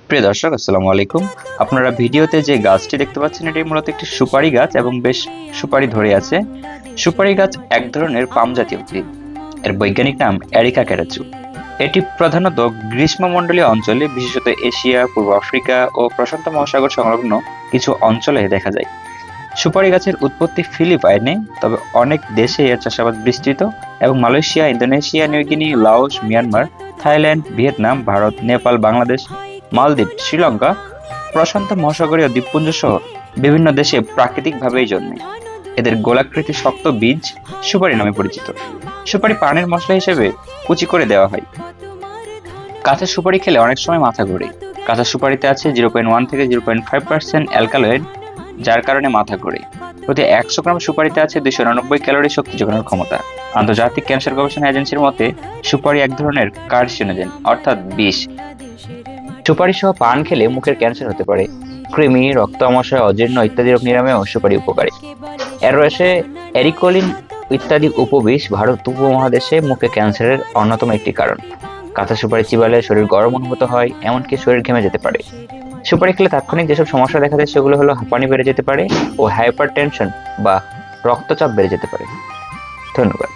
প্রিয় দর্শক, আসসালামু আলাইকুম। আপনারা ভিডিওতে যে গাছটি দেখতে পাচ্ছেন এটি মূলত একটি সুপারি গাছ এবং বেশ সুপারি ধরে আছে। সুপারি গাছ এক ধরনের পাম জাতীয় উদ্ভিদ। এর বৈজ্ঞানিক নাম এরিকা ক্যারাচু। এটি প্রধানত গ্রীষ্মমণ্ডলীয় অঞ্চলে, বিশেষত এশিয়া, পূর্ব আফ্রিকা ও প্রশান্ত মহাসাগর সংলগ্ন কিছু অঞ্চলে দেখা যায়। সুপারি গাছের উৎপত্তি ফিলিপাইনে, তবে অনেক দেশে এর চাষাবাদ বিস্তৃত এবং Malaysia, Indonesia, New Guinea, Laos, Myanmar, Thailand, Vietnam, Bharat, Nepal, Bangladesh, মালদ্বীপ, শ্রীলঙ্কা, প্রশান্ত মহাসাগরীয় দ্বীপপুঞ্জ সহ বিভিন্ন দেশে প্রাকৃতিকভাবেই জন্মে। এদের গোলাকৃতি শক্ত বীজ সুপারি নামে পরিচিত। সুপারি পানের মশলা হিসেবে কুচি করে দেওয়া হয়। কাঁচা সুপারি খেলে অনেক সময় মাথা ঘোরে। কাঁচা সুপারিতে আছে 0.1 থেকে 0.5% অ্যালকালয়েড, যার কারণে মাথা ঘোরে। প্রতি 100 গ্রাম সুপারিতে আছে 299 ক্যালোরি শক্তি যোগানোর ক্ষমতা। আন্তর্জাতিক ক্যান্সার গবেষণা এজেন্সির মতে সুপারি এক ধরনের কার্সিনোজেন, অর্থাৎ বিষ। সুপারি সহ পান খেলে মুখের ক্যান্সার হতে পারে। কৃমি, রক্ত আমাশয়, অজীর্ণ ইত্যাদি রোগ নিরাময়েও সুপারি উপকারী। এর রয়েছে এরিকোলিন ইত্যাদি উপবিষ। ভারত উপমহাদেশে মুখে ক্যান্সারের অন্যতম একটি কারণ। কাঁচা সুপারি চিবালে শরীর গরম অনুভূত হয়, এমনকি শরীর ঘেমে যেতে পারে। সুপারি খেলে তাৎক্ষণিক যেসব সমস্যা দেখা যায় সেগুলো হলো হাঁপানি বেড়ে যেতে পারে ও হাইপারটেনশন বা রক্তচাপ বেড়ে যেতে পারে। ধন্যবাদ।